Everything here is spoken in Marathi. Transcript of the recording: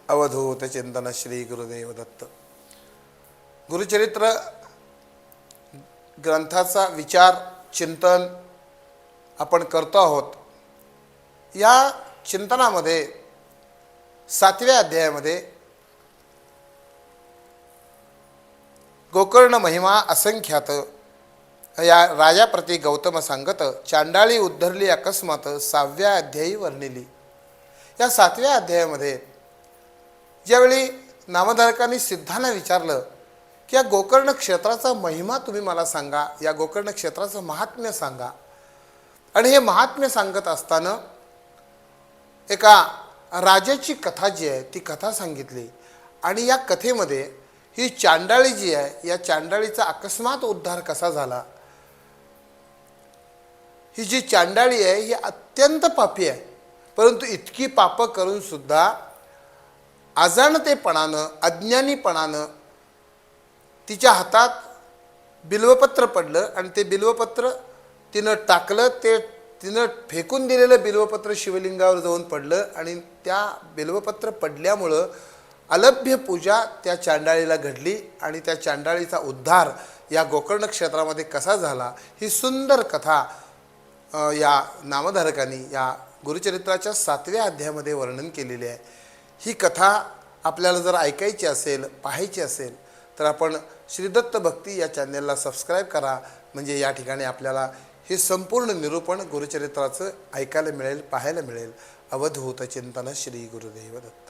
अवधूत चिंतन श्री गुरुदेव दत्त. गुरुचरित्र ग्रंथाचा विचार चिंतन आपण करतो आहोत. या चिंतनामध्ये 7व्या अध्यायामध्ये गोकर्ण महिमा असंख्यात या राजाप्रती गौतम सांगत चांडाळी उद्धरली अकस्मात 6व्या अध्यायी वर्णिली. या 7व्या अध्यायामध्ये ज्यावेळी नामधारकांनी सिद्धांना विचारलं की या गोकर्ण क्षेत्राचा महिमा तुम्ही मला सांगा, या गोकर्ण क्षेत्राचं महात्म्य सांगा, आणि हे महात्म्य सांगत असताना एका राजाची कथा जी आहे ती कथा सांगितली. आणि या कथेमध्ये ही चांडाळी जी आहे या चांडाळीचा अकस्मात उद्धार कसा झाला. ही जी चांडाळी आहे ही अत्यंत पापी आहे, परंतु इतकी पापं करून सुद्धा अजाणतेपणानं अज्ञानीपणानं तिच्या हातात बिल्वपत्र पडलं आणि ते बिल्वपत्र तिनं टाकलं. ते तिनं फेकून दिलेलं बिल्वपत्र शिवलिंगावर जाऊन पडलं आणि त्या बिल्वपत्र पडल्यामुळं अलभ्य पूजा त्या चांडाळीला घडली आणि त्या चांडाळीचा उद्धार या गोकर्ण क्षेत्रामध्ये कसा झाला ही सुंदर कथा या नामधारकांनी या गुरुचरित्राच्या 7व्या अध्यायामध्ये वर्णन केलेली आहे. ही कथा आपल्याला जर ऐकायची असेल, पाहायची असेल तर आपण श्री दत्त भक्ती या चॅनलला सबस्क्राईब करा. म्हणजे या ठिकाणी आपल्याला हे संपूर्ण निरूपण गुरुचरित्राचं ऐकायला मिळेल, पाहायला मिळेल. अवधूत चिंतन श्री गुरुदेव दत्त.